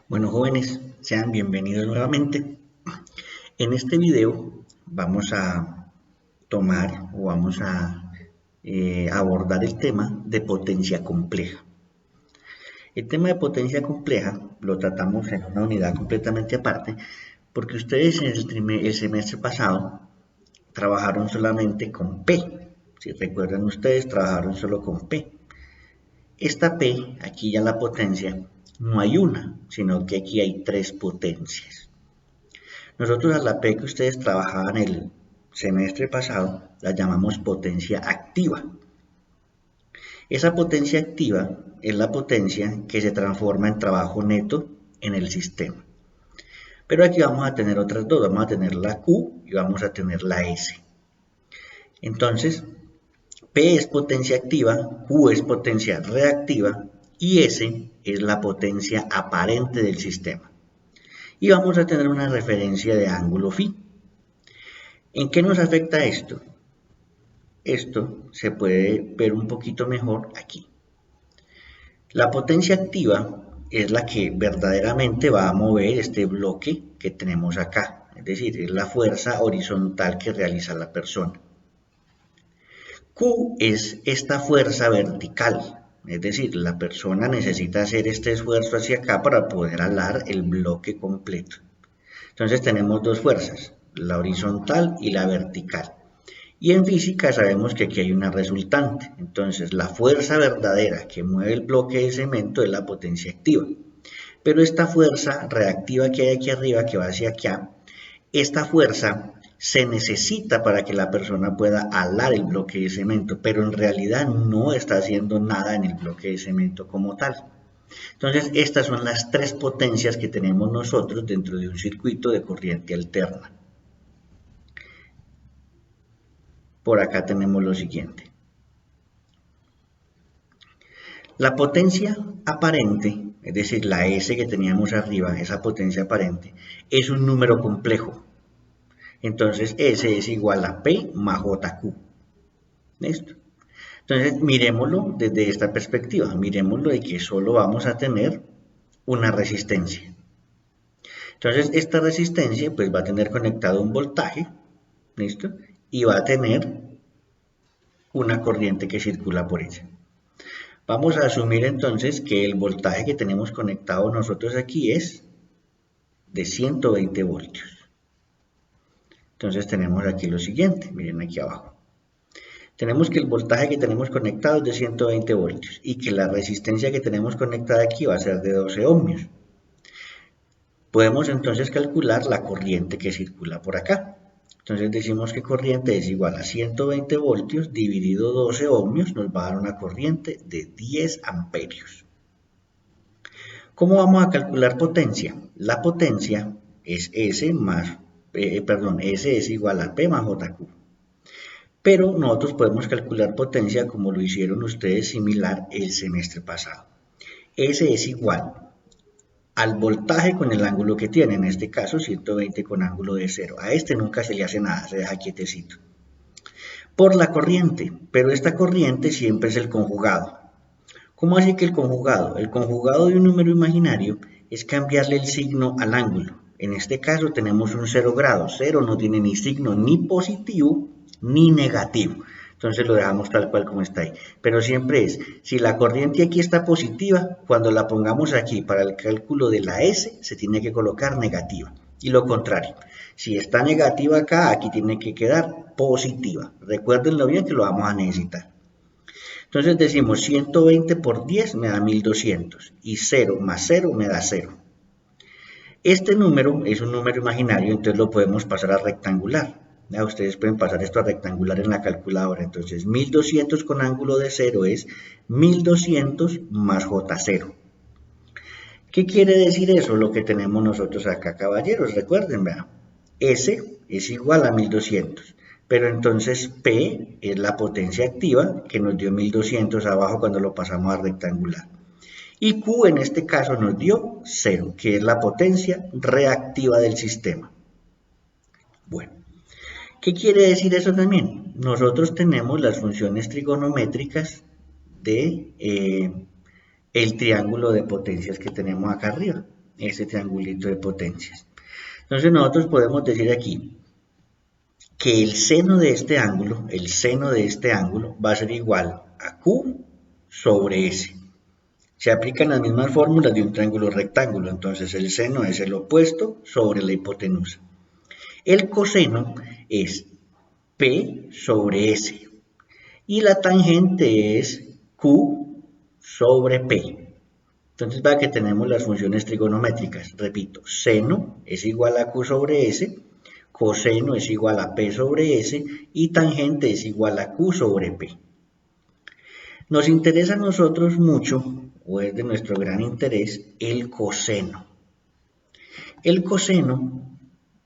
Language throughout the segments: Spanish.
Bueno, jóvenes, sean bienvenidos nuevamente. En este video vamos a tomar o vamos a abordar el tema de potencia compleja. El tema de potencia compleja lo tratamos en una unidad completamente aparte porque ustedes en el semestre pasado trabajaron solamente con P. Si recuerdan ustedes, trabajaron solo con P. Esta P, aquí ya la potencia, no hay una, sino que aquí hay tres potencias. Nosotros a la P que ustedes trabajaban el semestre pasado la llamamos potencia activa. Esa potencia activa es la potencia que se transforma en trabajo neto en el sistema. Pero aquí vamos a tener otras dos, vamos a tener la Q y vamos a tener la S. Entonces, P es potencia activa, Q es potencia reactiva y S es la potencia aparente del sistema. Y vamos a tener una referencia de ángulo phi. ¿En qué nos afecta esto? Esto se puede ver un poquito mejor aquí. La potencia activa es la que verdaderamente va a mover este bloque que tenemos acá, es decir, es la fuerza horizontal que realiza la persona. Q es esta fuerza vertical, es decir, la persona necesita hacer este esfuerzo hacia acá para poder alar el bloque completo. Entonces tenemos dos fuerzas, la horizontal y la vertical. Y en física sabemos que aquí hay una resultante. Entonces la fuerza verdadera que mueve el bloque de cemento es la potencia activa. Pero esta fuerza reactiva que hay aquí arriba, que va hacia acá, esta fuerza se necesita para que la persona pueda alar el bloque de cemento, pero en realidad no está haciendo nada en el bloque de cemento como tal. Entonces, estas son las tres potencias que tenemos nosotros dentro de un circuito de corriente alterna. Por acá tenemos lo siguiente. La potencia aparente, es decir, la S que teníamos arriba, esa potencia aparente, es un número complejo. Entonces, S es igual a P más JQ. ¿Listo? Entonces, miremoslo desde esta perspectiva. Miremoslo de que solo vamos a tener una resistencia. Entonces, esta resistencia pues va a tener conectado un voltaje, ¿listo? Y va a tener una corriente que circula por ella. Vamos a asumir entonces que el voltaje que tenemos conectado nosotros aquí es de 120 voltios. Entonces tenemos aquí lo siguiente, miren aquí abajo. Tenemos que el voltaje que tenemos conectado es de 120 voltios y que la resistencia que tenemos conectada aquí va a ser de 12 ohmios. Podemos entonces calcular la corriente que circula por acá. Entonces decimos que corriente es igual a 120 voltios dividido 12 ohmios, nos va a dar una corriente de 10 amperios. ¿Cómo vamos a calcular potencia? La potencia es S es igual a P más JQ. Pero nosotros podemos calcular potencia como lo hicieron ustedes similar el semestre pasado. S es igual al voltaje con el ángulo que tiene, en este caso 120 con ángulo de 0. A este nunca se le hace nada, se deja quietecito. Por la corriente, pero esta corriente siempre es el conjugado. ¿Cómo así que el conjugado? El conjugado de un número imaginario es cambiarle el signo al ángulo. En este caso tenemos un 0 grados. 0 no tiene ni signo ni positivo ni negativo. Entonces lo dejamos tal cual como está ahí. Pero siempre es, si la corriente aquí está positiva, cuando la pongamos aquí para el cálculo de la S, se tiene que colocar negativa. Y lo contrario, si está negativa acá, aquí tiene que quedar positiva. Recuérdenlo bien que lo vamos a necesitar. Entonces decimos 120 por 10 me da 1200 y 0 más 0 me da 0. Este número es un número imaginario, entonces lo podemos pasar a rectangular. Ya, ustedes pueden pasar esto a rectangular en la calculadora. Entonces 1200 con ángulo de 0 es 1200 más J0. ¿Qué quiere decir eso? Lo que tenemos nosotros acá, caballeros. Recuerden, vean. S es igual a 1200. Pero entonces P es la potencia activa que nos dio 1200 abajo cuando lo pasamos a rectangular. Y Q en este caso nos dio 0, que es la potencia reactiva del sistema. Bueno, ¿qué quiere decir eso también? Nosotros tenemos las funciones trigonométricas de el triángulo de potencias que tenemos acá arriba. este triangulito de potencias. Entonces nosotros podemos decir aquí que el seno de este ángulo va a ser igual a Q sobre S. Se aplican las mismas fórmulas de un triángulo rectángulo, entonces el seno es el opuesto sobre la hipotenusa. El coseno es P sobre S y la tangente es Q sobre P. Entonces vea que tenemos las funciones trigonométricas. Repito, seno es igual a Q sobre S, coseno es igual a P sobre S y tangente es igual a Q sobre P. Nos interesa a nosotros mucho, o es de nuestro gran interés, el coseno. El coseno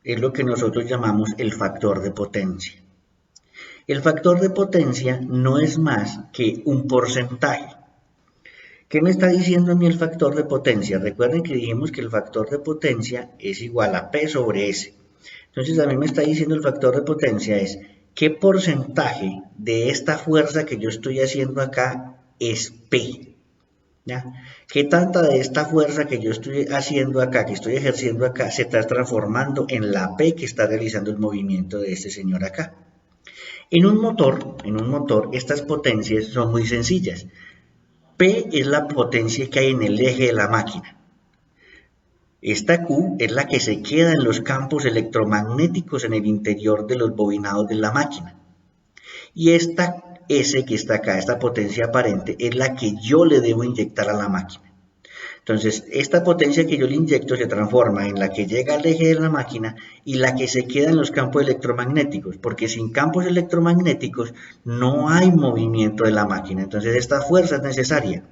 es lo que nosotros llamamos el factor de potencia. El factor de potencia no es más que un porcentaje. ¿Qué me está diciendo a mí el factor de potencia? Recuerden que dijimos que el factor de potencia es igual a P sobre S. Entonces a mí me está diciendo el factor de potencia es qué porcentaje de esta fuerza que yo estoy haciendo acá es P. ¿Ya? ¿Qué tanta de esta fuerza que yo estoy haciendo acá, que estoy ejerciendo acá, se está transformando en la P que está realizando el movimiento de este señor acá? En un motor, estas potencias son muy sencillas. P es la potencia que hay en el eje de la máquina. Esta Q es la que se queda en los campos electromagnéticos en el interior de los bobinados de la máquina. Y esta S que está acá, esta potencia aparente, es la que yo le debo inyectar a la máquina. Entonces, esta potencia que yo le inyecto se transforma en la que llega al eje de la máquina y la que se queda en los campos electromagnéticos, porque sin campos electromagnéticos no hay movimiento de la máquina. Entonces, esta fuerza es necesaria,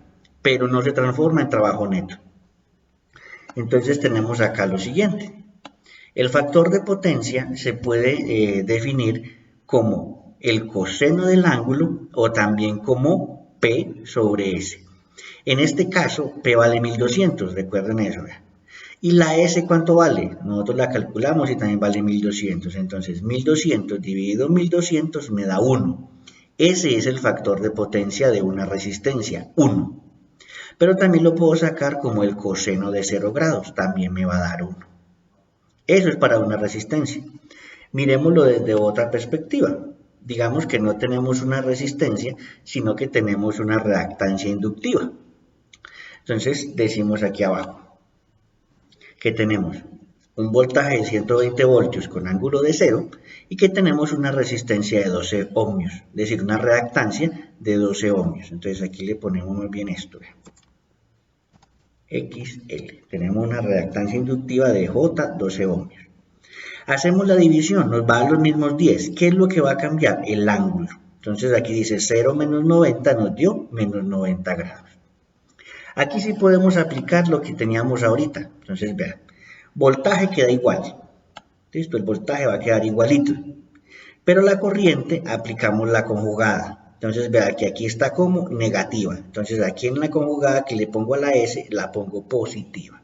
pero no se transforma en trabajo neto. Entonces, tenemos acá lo siguiente. El factor de potencia se puede definir como el coseno del ángulo o también como P sobre S. En este caso, P vale 1200, recuerden eso. ¿Y la S cuánto vale? Nosotros la calculamos y también vale 1200. Entonces, 1200 dividido 1200 me da 1. Ese es el factor de potencia de una resistencia, 1. Pero también lo puedo sacar como el coseno de 0 grados, también me va a dar 1. Eso es para una resistencia. Miremoslo desde otra perspectiva. Digamos que no tenemos una resistencia, sino que tenemos una reactancia inductiva. Entonces decimos aquí abajo que tenemos un voltaje de 120 voltios con ángulo de 0 y que tenemos una resistencia de 12 ohmios, es decir, una reactancia de 12 ohmios. Entonces aquí le ponemos muy bien esto. XL. Tenemos una reactancia inductiva de J, 12 ohmios. Hacemos la división, nos va a los mismos 10. ¿Qué es lo que va a cambiar? El ángulo. Entonces aquí dice 0 menos 90 nos dio menos 90 grados. Aquí sí podemos aplicar lo que teníamos ahorita. Entonces vean, voltaje queda igual. ¿Listo? El voltaje va a quedar igualito. Pero la corriente aplicamos la conjugada. Entonces vean que aquí está como negativa. Entonces aquí en la conjugada que le pongo a la S, la pongo positiva.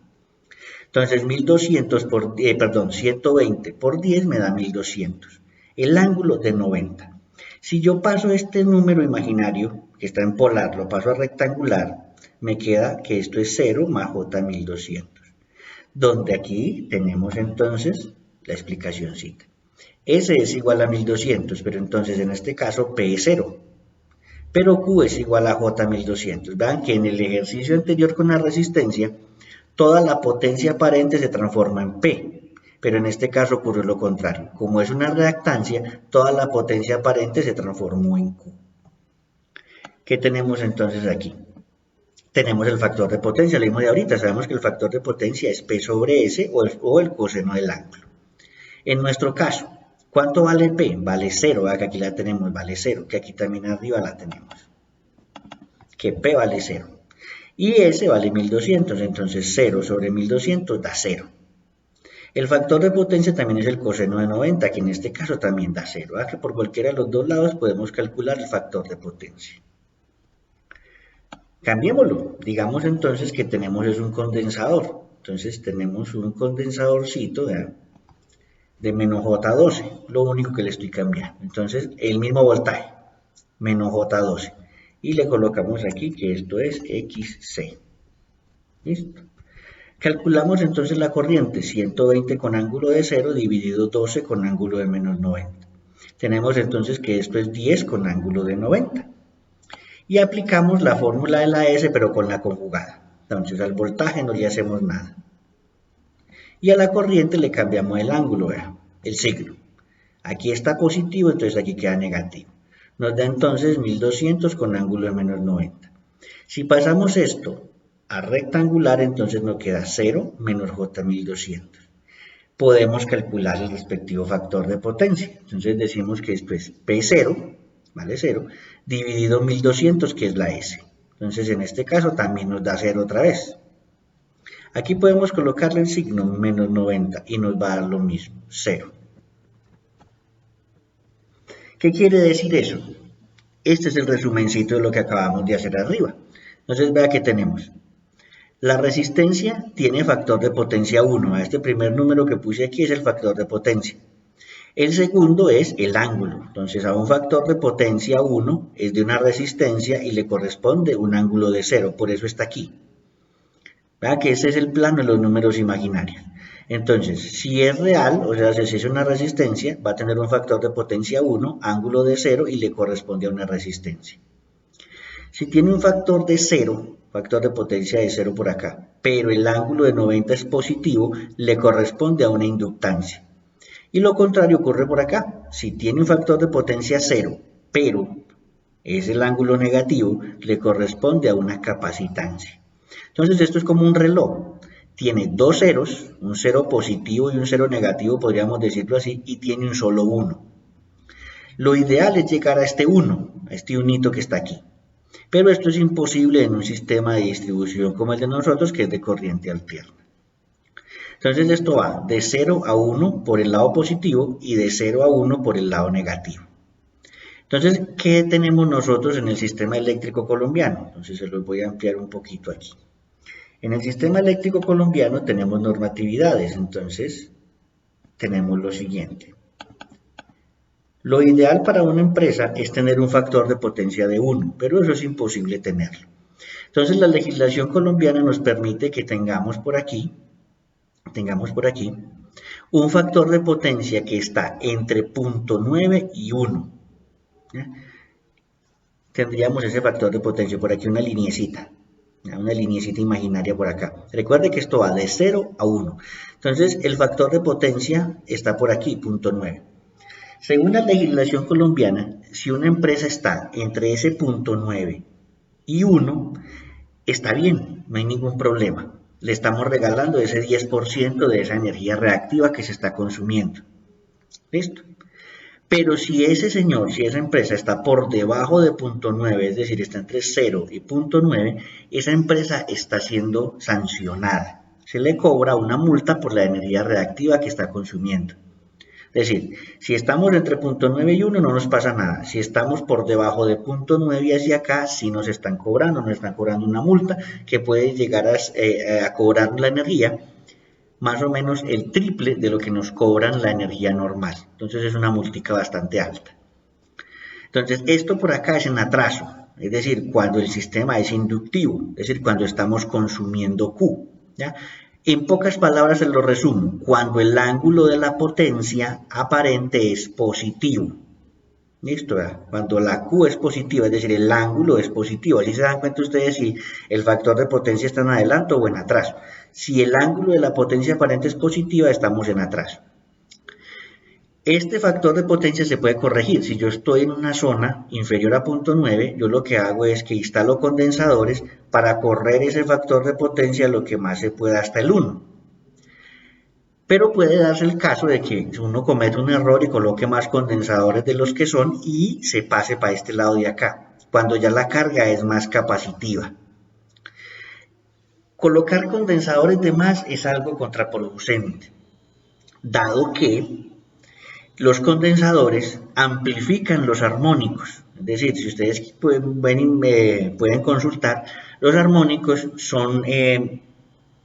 Entonces 120 por 10 me da 1200. El ángulo de 90. Si yo paso este número imaginario, que está en polar, lo paso a rectangular, me queda que esto es 0 más J 1200. Donde aquí tenemos entonces la explicacióncita. S es igual a 1200, pero entonces en este caso P es 0. Pero Q es igual a J 1200. Vean que en el ejercicio anterior con la resistencia, toda la potencia aparente se transforma en P, pero en este caso ocurre lo contrario. Como es una reactancia, toda la potencia aparente se transformó en Q. ¿Qué tenemos entonces aquí? Tenemos el factor de potencia, lo mismo de ahorita, sabemos que el factor de potencia es P sobre S o el coseno del ángulo. En nuestro caso, ¿cuánto vale P? Vale 0, que aquí la tenemos, vale 0, que aquí también arriba la tenemos. Que P vale 0. Y S vale 1200, entonces 0 sobre 1200 da 0. El factor de potencia también es el coseno de 90, que en este caso también da 0. Que por cualquiera de los dos lados podemos calcular el factor de potencia. Cambiémoslo. Digamos entonces que tenemos es un condensador. Entonces tenemos un condensadorcito de menos J12, lo único que le estoy cambiando. Entonces el mismo voltaje, menos J12. Y le colocamos aquí que esto es XC. ¿Listo? Calculamos entonces la corriente, 120 con ángulo de 0 dividido 12 con ángulo de menos 90. Tenemos entonces que esto es 10 con ángulo de 90. Y aplicamos la fórmula de la S, pero con la conjugada. Entonces al voltaje no le hacemos nada. Y a la corriente le cambiamos el ángulo, el signo. Aquí está positivo, entonces aquí queda negativo. Nos da entonces 1200 con ángulo de menos 90. Si pasamos esto a rectangular, entonces nos queda 0 menos J 1200. Podemos calcular el respectivo factor de potencia. Entonces decimos que esto es P0, vale 0, dividido 1200, que es la S. Entonces en este caso también nos da 0 otra vez. Aquí podemos colocarle el signo menos 90 y nos va a dar lo mismo, 0. ¿Qué quiere decir eso? Este es el resumencito de lo que acabamos de hacer arriba. Entonces vea que tenemos. La resistencia tiene factor de potencia 1. Este primer número que puse aquí es el factor de potencia. El segundo es el ángulo. Entonces a un factor de potencia 1 es de una resistencia y le corresponde un ángulo de 0. Por eso está aquí. Vea que ese es el plano de los números imaginarios. Entonces, si es real, o sea, si es una resistencia, va a tener un factor de potencia 1, ángulo de 0 y le corresponde a una resistencia. Si tiene un factor de 0, factor de potencia de 0 por acá, pero el ángulo de 90 es positivo, le corresponde a una inductancia. Y lo contrario ocurre por acá. Si tiene un factor de potencia 0, pero es el ángulo negativo, le corresponde a una capacitancia. Entonces esto es como un reloj. Tiene dos ceros, un cero positivo y un cero negativo, podríamos decirlo así, y tiene un solo 1. Lo ideal es llegar a este 1, a este unito que está aquí. Pero esto es imposible en un sistema de distribución como el de nosotros, que es de corriente alterna. Entonces esto va de 0 a 1 por el lado positivo y de 0 a 1 por el lado negativo. Entonces, ¿qué tenemos nosotros en el sistema eléctrico colombiano? Entonces se los voy a ampliar un poquito aquí. En el sistema eléctrico colombiano tenemos normatividades, entonces tenemos lo siguiente. Lo ideal para una empresa es tener un factor de potencia de 1, pero eso es imposible tenerlo. Entonces la legislación colombiana nos permite que tengamos por aquí un factor de potencia que está entre 0.9 y 1. ¿Ya? Tendríamos ese factor de potencia por aquí, una lineecita imaginaria por acá. Recuerde que esto va de 0 a 1. Entonces el factor de potencia está por aquí, 0.9. Según la legislación colombiana, si una empresa está entre ese 0.9 y 1, está bien, no hay ningún problema. Le estamos regalando ese 10% de esa energía reactiva que se está consumiendo. ¿Listo? Pero si esa empresa está por debajo de 0.9, es decir, está entre 0 y 0.9, esa empresa está siendo sancionada. Se le cobra una multa por la energía reactiva que está consumiendo. Es decir, si estamos entre 0.9 y 1 no nos pasa nada. Si estamos por debajo de 0.9 y hacia acá, sí nos están cobrando una multa que puede llegar a cobrar la energía más o menos el triple de lo que nos cobran la energía normal. Entonces es una multica bastante alta. Entonces esto por acá es en atraso, es decir, cuando el sistema es inductivo, es decir, cuando estamos consumiendo Q. ¿Ya? En pocas palabras se lo resumo, cuando el ángulo de la potencia aparente es positivo. ¿Listo? ¿Verdad? Cuando la Q es positiva, es decir, el ángulo es positivo. Así se dan cuenta ustedes si el factor de potencia está en adelanto o en atraso. Si el ángulo de la potencia aparente es positiva, estamos en atraso. Este factor de potencia se puede corregir. Si yo estoy en una zona inferior a 0.9, yo lo que hago es que instalo condensadores para correr ese factor de potencia lo que más se pueda hasta el 1. Pero puede darse el caso de que uno cometa un error y coloque más condensadores de los que son y se pase para este lado de acá, cuando ya la carga es más capacitiva. Colocar condensadores de más es algo contraproducente, dado que los condensadores amplifican los armónicos. Es decir, si ustedes pueden consultar, los armónicos son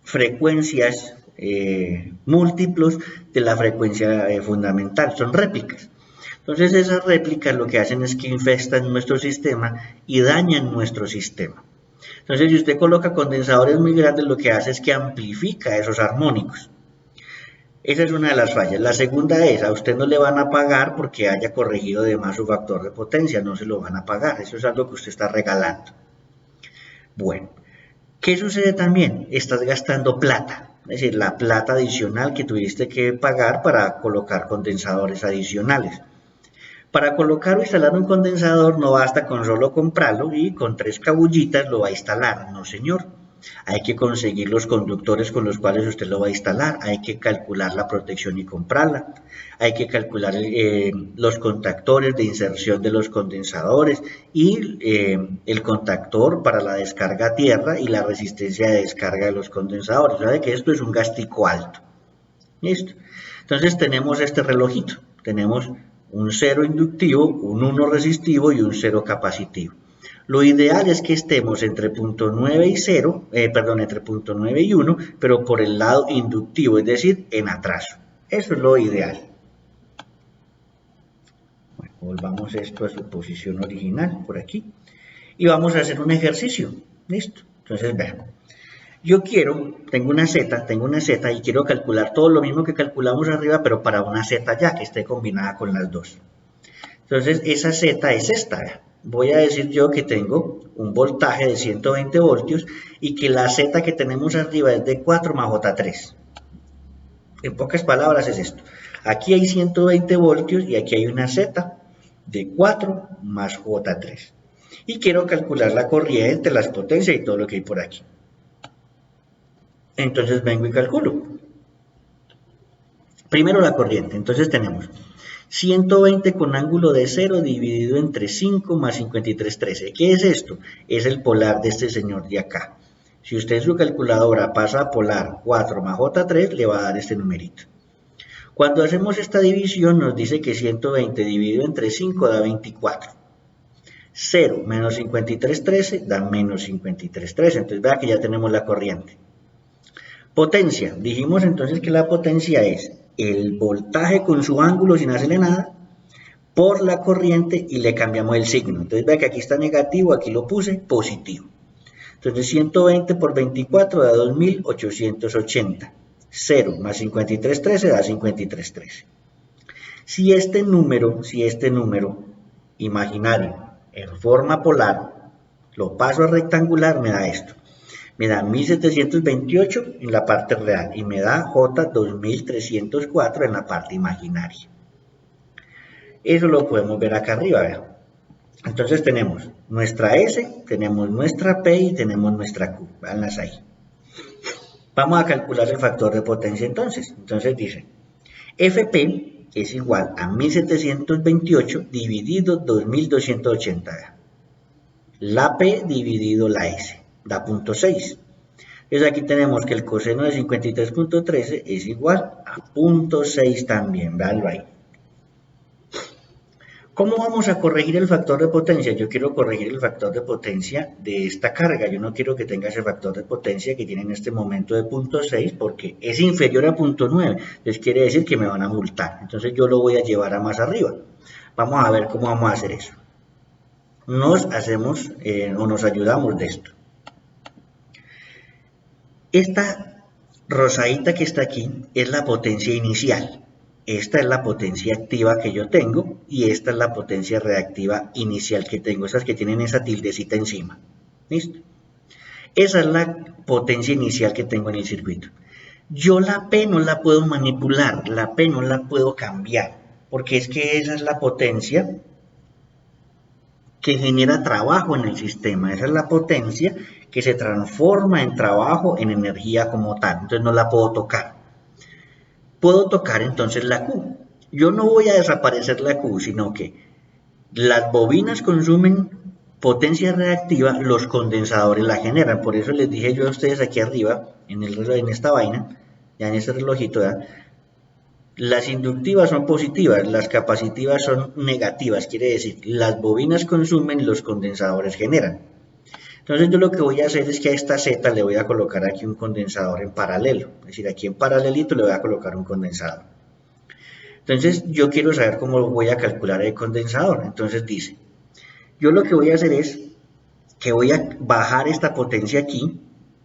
frecuencias múltiplos de la frecuencia fundamental, son réplicas. Entonces esas réplicas lo que hacen es que infestan nuestro sistema y dañan nuestro sistema. Entonces, si usted coloca condensadores muy grandes, lo que hace es que amplifica esos armónicos. Esa es una de las fallas. La segunda es, a usted no le van a pagar porque haya corregido de más su factor de potencia, no se lo van a pagar. Eso es algo que usted está regalando. Bueno, ¿qué sucede también? Estás gastando plata, es decir, la plata adicional que tuviste que pagar para colocar condensadores adicionales. Para colocar o instalar un condensador no basta con solo comprarlo y con 3 cabullitas lo va a instalar, no señor. Hay que conseguir los conductores con los cuales usted lo va a instalar, hay que calcular la protección y comprarla, hay que calcular los contactores de inserción de los condensadores y el contactor para la descarga a tierra y la resistencia de descarga de los condensadores. ¿Sabe que esto es un gastico alto? ¿Listo? Entonces tenemos este relojito, tenemos un 0 inductivo, un 1 resistivo y un 0 capacitivo. Lo ideal es que estemos entre punto 9 y 0, entre punto 9 y 1, pero por el lado inductivo, es decir, en atraso. Eso es lo ideal. Bueno, volvamos esto a su posición original, por aquí. Y vamos a hacer un ejercicio. ¿Listo? Entonces, vean. Yo tengo una Z y quiero calcular todo lo mismo que calculamos arriba, pero para una Z ya, que esté combinada con las dos. Entonces, esa Z es esta. Voy a decir yo que tengo un voltaje de 120 voltios y que la Z que tenemos arriba es de 4 más J3. En pocas palabras es esto. Aquí hay 120 voltios y aquí hay una Z de 4 más J3. Y quiero calcular la corriente, las potencias y todo lo que hay por aquí. Entonces vengo y calculo. Primero la corriente. Entonces tenemos 120 con ángulo de 0 dividido entre 5 más 53,13. ¿Qué es esto? Es el polar de este señor de acá. Si usted en su calculadora pasa a polar 4 más J3, le va a dar este numerito. Cuando hacemos esta división nos dice que 120 dividido entre 5 da 24. 0 menos 53,13 da menos 53,13. Entonces vea que ya tenemos la corriente. Potencia. Dijimos entonces que la potencia es el voltaje con su ángulo sin hacerle nada por la corriente y le cambiamos el signo. Entonces vea que aquí está negativo, aquí lo puse positivo. Entonces 120 por 24 da 2880. 0 más 53,13 da 53,13. Si este número imaginario en forma polar lo paso a rectangular, me da esto. Me da 1728 en la parte real y me da J 2304 en la parte imaginaria. Eso lo podemos ver acá arriba, ¿verdad? Entonces tenemos nuestra S, tenemos nuestra P y tenemos nuestra Q. Véanlas ahí. Vamos a calcular el factor de potencia entonces. Entonces dice, FP es igual a 1728 dividido 2280. La P dividido la S. Da 0.6. Entonces aquí tenemos que el coseno de 53,13 es igual a 0.6 también, véanlo ahí. ¿Cómo vamos a corregir el factor de potencia? Yo quiero corregir el factor de potencia de esta carga. Yo no quiero que tenga ese factor de potencia que tiene en este momento de 0.6 porque es inferior a 0.9. Entonces quiere decir que me van a multar. Entonces yo lo voy a llevar a más arriba. Vamos a ver cómo vamos a hacer eso. Nos ayudamos de esto. Esta rosadita que está aquí es la potencia inicial. Esta es la potencia activa que yo tengo y esta es la potencia reactiva inicial que tengo. Esas que tienen esa tildecita encima. ¿Listo? Esa es la potencia inicial que tengo en el circuito. Yo la P no la puedo manipular, la P no la puedo cambiar, porque es que esa es la potencia que genera trabajo en el sistema. Esa es la potencia que se transforma en trabajo, en energía como tal. Entonces no la puedo tocar. Puedo tocar entonces la Q. Yo no voy a desaparecer la Q, sino que las bobinas consumen potencia reactiva, los condensadores la generan. Por eso les dije yo a ustedes aquí arriba, en esta vaina, ya en este relojito, ¿verdad? Las inductivas son positivas, las capacitivas son negativas, quiere decir, las bobinas consumen, los condensadores generan. Entonces yo lo que voy a hacer es que a esta Z le voy a colocar aquí un condensador en paralelo, es decir, aquí en paralelito le voy a colocar un condensador. Entonces yo quiero saber cómo voy a calcular el condensador. Entonces dice, yo lo que voy a hacer es que voy a bajar esta potencia aquí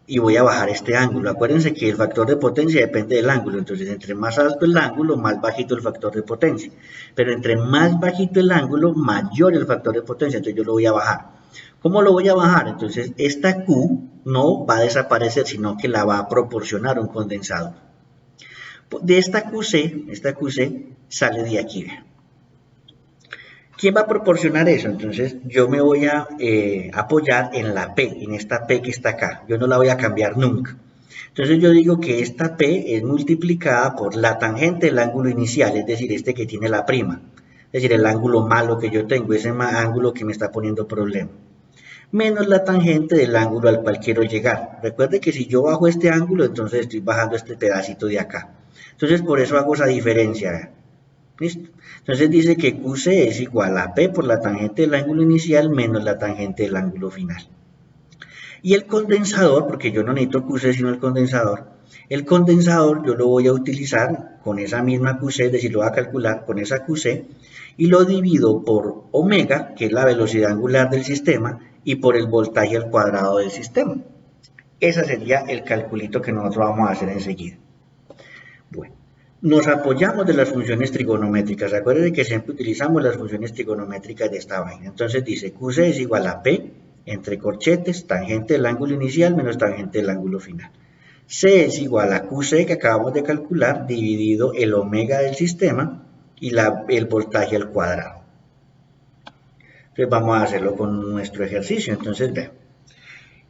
y voy a bajar este ángulo. Acuérdense que el factor de potencia depende del ángulo, entonces entre más alto el ángulo, más bajito el factor de potencia. Pero entre más bajito el ángulo, mayor el factor de potencia, entonces yo lo voy a bajar. ¿Cómo lo voy a bajar? Entonces esta Q no va a desaparecer, sino que la va a proporcionar un condensador. De esta QC sale de aquí, vean. ¿Quién va a proporcionar eso? Entonces yo me voy a apoyar en la P, en esta P que está acá. Yo no la voy a cambiar nunca. Entonces yo digo que esta P es multiplicada por la tangente del ángulo inicial, es decir, este que tiene la prima. Es decir, el ángulo malo que yo tengo, ese ángulo que me está poniendo problema. Menos la tangente del ángulo al cual quiero llegar. Recuerde que si yo bajo este ángulo, entonces estoy bajando este pedacito de acá. Entonces por eso hago esa diferencia. ¿Listo? Entonces dice que QC es igual a P por la tangente del ángulo inicial menos la tangente del ángulo final. Y el condensador, porque yo no necesito QC sino el condensador yo lo voy a utilizar con esa misma QC, es decir, lo voy a calcular con esa QC y lo divido por omega, que es la velocidad angular del sistema, y por el voltaje al cuadrado del sistema. Ese sería el calculito que nosotros vamos a hacer enseguida. Bueno. Nos apoyamos de las funciones trigonométricas. Acuérdense que siempre utilizamos las funciones trigonométricas de esta vaina. Entonces dice QC es igual a P entre corchetes, tangente del ángulo inicial menos tangente del ángulo final. C es igual a QC que acabamos de calcular dividido el omega del sistema y el voltaje al cuadrado. Entonces vamos a hacerlo con nuestro ejercicio. Entonces vean.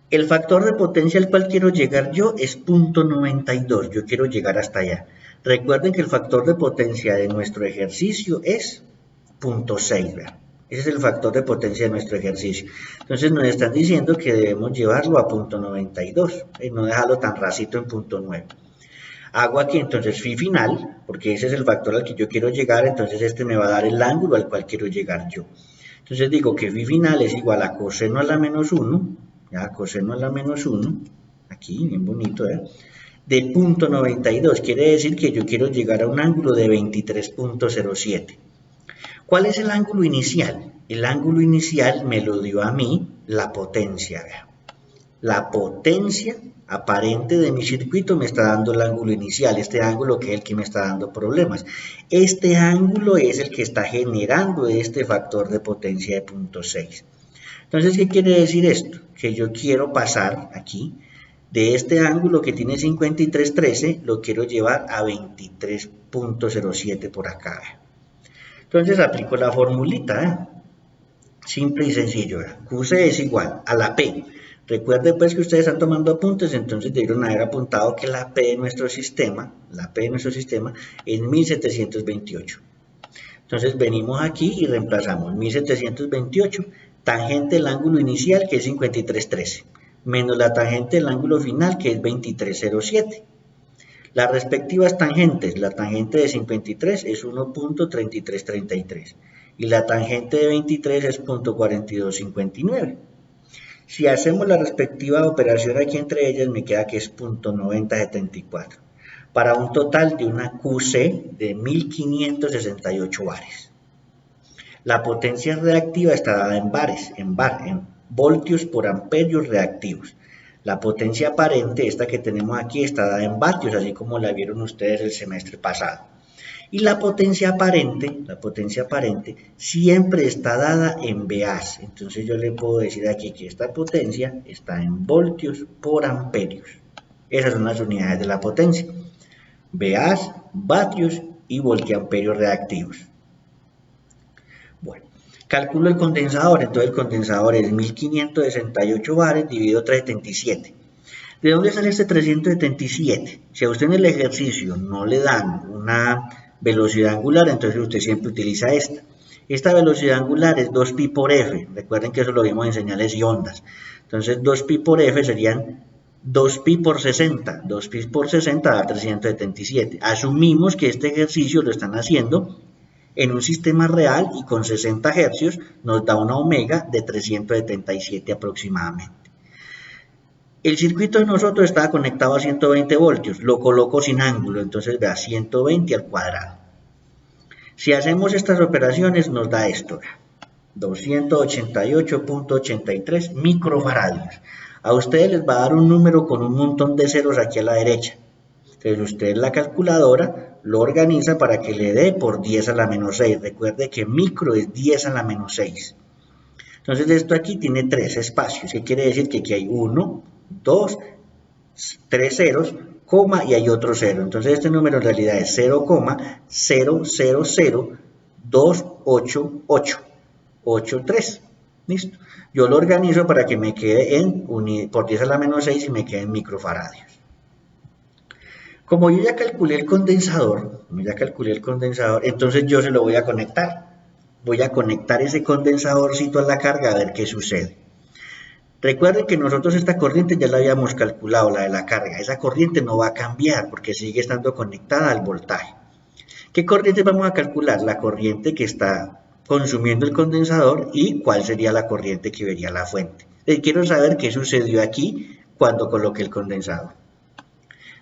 El factor de potencia al cual quiero llegar yo es 0.92. Yo quiero llegar hasta allá. Recuerden que el factor de potencia de nuestro ejercicio es 0.6, ¿verdad? Ese es el factor de potencia de nuestro ejercicio. Entonces nos están diciendo que debemos llevarlo a 0.92 y no dejarlo tan racito en 0.9. Hago aquí entonces phi final, porque ese es el factor al que yo quiero llegar, entonces este me va a dar el ángulo al cual quiero llegar yo. Entonces digo que phi final es igual a coseno a la menos 1, ya, coseno a la menos 1, aquí, bien bonito, ¿eh? De 0.92, quiere decir que yo quiero llegar a un ángulo de 23.07. ¿Cuál es el ángulo inicial? El ángulo inicial me lo dio a mí la potencia. La potencia aparente de mi circuito me está dando el ángulo inicial, este ángulo que es el que me está dando problemas. Este ángulo es el que está generando este factor de potencia de 0.6. Entonces, ¿qué quiere decir esto? Que yo quiero pasar aquí de este ángulo que tiene 53.13, lo quiero llevar a 23.07 por acá. Entonces aplico la formulita, simple y sencillo. QC es igual a la P. Recuerden pues que ustedes están tomando apuntes, entonces debieron haber apuntado que la P de nuestro sistema, es 1728. Entonces venimos aquí y reemplazamos 1728, tangente del ángulo inicial que es 53.13. Menos la tangente del ángulo final que es 23.07. Las respectivas tangentes, la tangente de 53 es 1.3333 y la tangente de 23 es 0.4259. Si hacemos la respectiva operación aquí entre ellas me queda que es 0.9074 para un total de una QC de 1568 bares. La potencia reactiva está dada en bares, en voltios por amperios reactivos. La potencia aparente, esta que tenemos aquí, está dada en vatios, así como la vieron ustedes el semestre pasado. Y la potencia aparente siempre está dada en VAs. Entonces yo le puedo decir aquí que esta potencia está en voltios por amperios. Esas son las unidades de la potencia. VAs, vatios y voltiamperios reactivos. Bueno. Calculo el condensador, entonces el condensador es 1568 bares dividido 377. ¿De dónde sale este 377? Si a usted en el ejercicio no le dan una velocidad angular, entonces usted siempre utiliza esta. Esta velocidad angular es 2pi por f. Recuerden que eso lo vimos en señales y ondas. Entonces 2pi por f serían 2pi por 60. 2pi por 60 da 377. Asumimos que este ejercicio lo están haciendo en un sistema real y con 60 Hz nos da una omega de 377 aproximadamente. El circuito de nosotros estaba conectado a 120 voltios, lo coloco sin ángulo, entonces da 120 al cuadrado. Si hacemos estas operaciones nos da esto, 288.83 microfaradios. A ustedes les va a dar un número con un montón de ceros aquí a la derecha. Entonces usted en la calculadora lo organiza para que le dé por 10 a la menos 6. Recuerde que micro es 10 a la menos 6. Entonces esto aquí tiene 3 espacios. ¿Qué quiere decir? Que aquí hay 1, 2, 3 ceros, coma y hay otro cero. Entonces este número en realidad es 0,00028883. ¿Listo? Yo lo organizo para que me quede por 10 a la menos 6 y me quede en microfaradios. Como yo ya calculé el condensador, entonces yo se lo voy a conectar. Voy a conectar ese condensadorcito a la carga a ver qué sucede. Recuerden que nosotros esta corriente ya la habíamos calculado, la de la carga. Esa corriente no va a cambiar porque sigue estando conectada al voltaje. ¿Qué corriente vamos a calcular? La corriente que está consumiendo el condensador y cuál sería la corriente que vería la fuente. Quiero saber qué sucedió aquí cuando coloqué el condensador.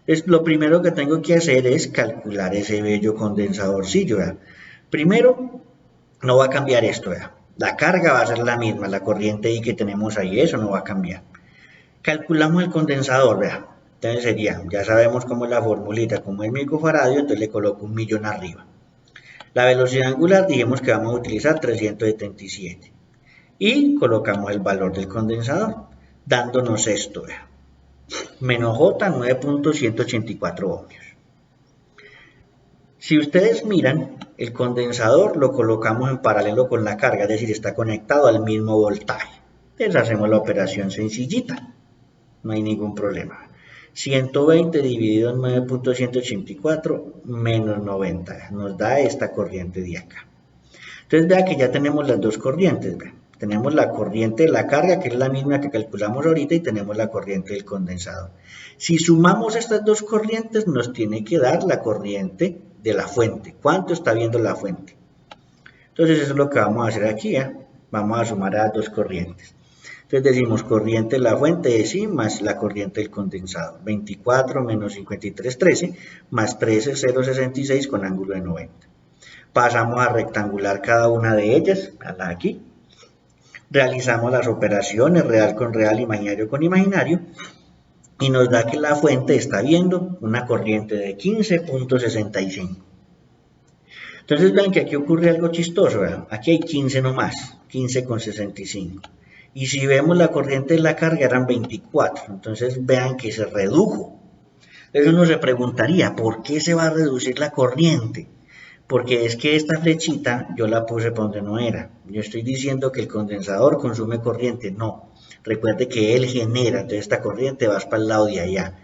Entonces, lo primero que tengo que hacer es calcular ese bello condensadorcillo. ¿Verdad? Primero, no va a cambiar esto. ¿Verdad? La carga va a ser la misma, la corriente I que tenemos ahí, eso no va a cambiar. Calculamos el condensador, ¿verdad? Entonces sería, ya sabemos cómo es la formulita, como es microfaradio, entonces le coloco 1.000.000 arriba. La velocidad angular dijimos que vamos a utilizar 377. Y colocamos el valor del condensador, dándonos esto, ¿verdad? Menos J, 9.184 ohmios. Si ustedes miran, el condensador lo colocamos en paralelo con la carga, es decir, está conectado al mismo voltaje. Entonces hacemos la operación sencillita, no hay ningún problema. 120 dividido en 9.184 menos 90, nos da esta corriente de acá. Entonces vea que ya tenemos las dos corrientes, ¿ve? Tenemos la corriente de la carga, que es la misma que calculamos ahorita, y tenemos la corriente del condensador. Si sumamos estas dos corrientes, nos tiene que dar la corriente de la fuente. ¿Cuánto está viendo la fuente? Entonces eso es lo que vamos a hacer aquí, ¿eh? Vamos a sumar a las dos corrientes. Entonces decimos corriente de la fuente es I más la corriente del condensador. 24 menos 53,13 más 13,066 con ángulo de 90. Pasamos a rectangular cada una de ellas, a la aquí. Realizamos las operaciones real con real, imaginario con imaginario, y nos da que la fuente está viendo una corriente de 15.65. Entonces vean que aquí ocurre algo chistoso, ¿verdad? Aquí hay 15 nomás, 15.65. Y si vemos la corriente de la carga eran 24, entonces vean que se redujo. Entonces uno se preguntaría, ¿por qué se va a reducir la corriente? Porque es que esta flechita yo la puse por donde no era. Yo estoy diciendo que el condensador consume corriente, no. Recuerde que él genera, entonces esta corriente va para el lado de allá.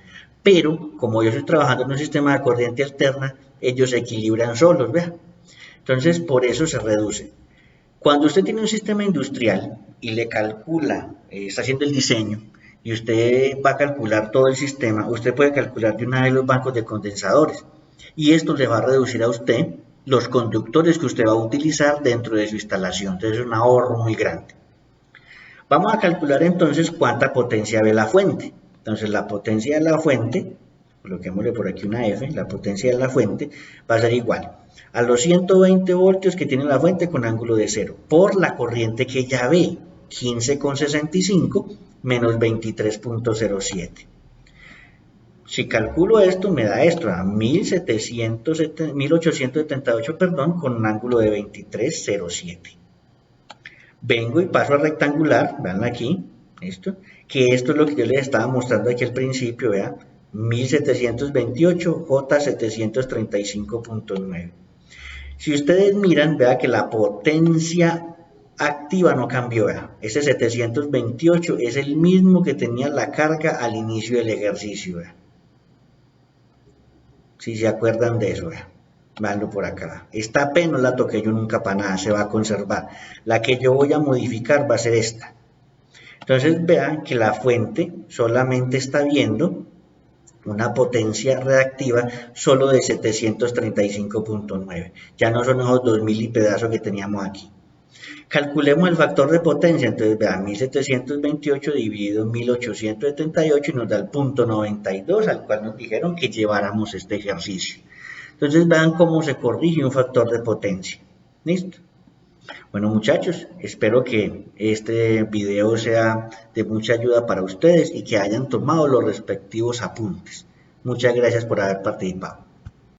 Pero, como yo estoy trabajando en un sistema de corriente alterna, ellos se equilibran solos, ¿vea? Entonces, por eso se reduce. Cuando usted tiene un sistema industrial y le calcula, está haciendo el diseño, y usted va a calcular todo el sistema, usted puede calcular de una vez los bancos de condensadores. Y esto le va a reducir a usted los conductores que usted va a utilizar dentro de su instalación. Entonces es un ahorro muy grande. Vamos a calcular entonces cuánta potencia ve la fuente. Entonces la potencia de la fuente, coloquémosle por aquí una F, la potencia de la fuente va a ser igual a los 120 voltios que tiene la fuente con ángulo de 0 por la corriente que ya ve, 15.65 menos 23.07. Si calculo esto, me da esto, a 1878, con un ángulo de 23.07. Vengo y paso a rectangular, vean aquí, que esto es lo que yo les estaba mostrando aquí al principio, vean, 1728, J 735.9. Si ustedes miran, vean que la potencia activa no cambió, vean, ese 728 es el mismo que tenía la carga al inicio del ejercicio, vean. Si se acuerdan de eso, veanlo por acá. Esta P no la toqué yo nunca para nada, se va a conservar. La que yo voy a modificar va a ser esta. Entonces vean que la fuente solamente está viendo una potencia reactiva solo de 735.9. Ya no son esos 2000 y pedazos que teníamos aquí. Calculemos el factor de potencia, entonces vean, 1728 dividido en 1878 y nos da el 0.92 al cual nos dijeron que lleváramos este ejercicio. Entonces vean cómo se corrige un factor de potencia. ¿Listo? Bueno muchachos, espero que este video sea de mucha ayuda para ustedes y que hayan tomado los respectivos apuntes. Muchas gracias por haber participado.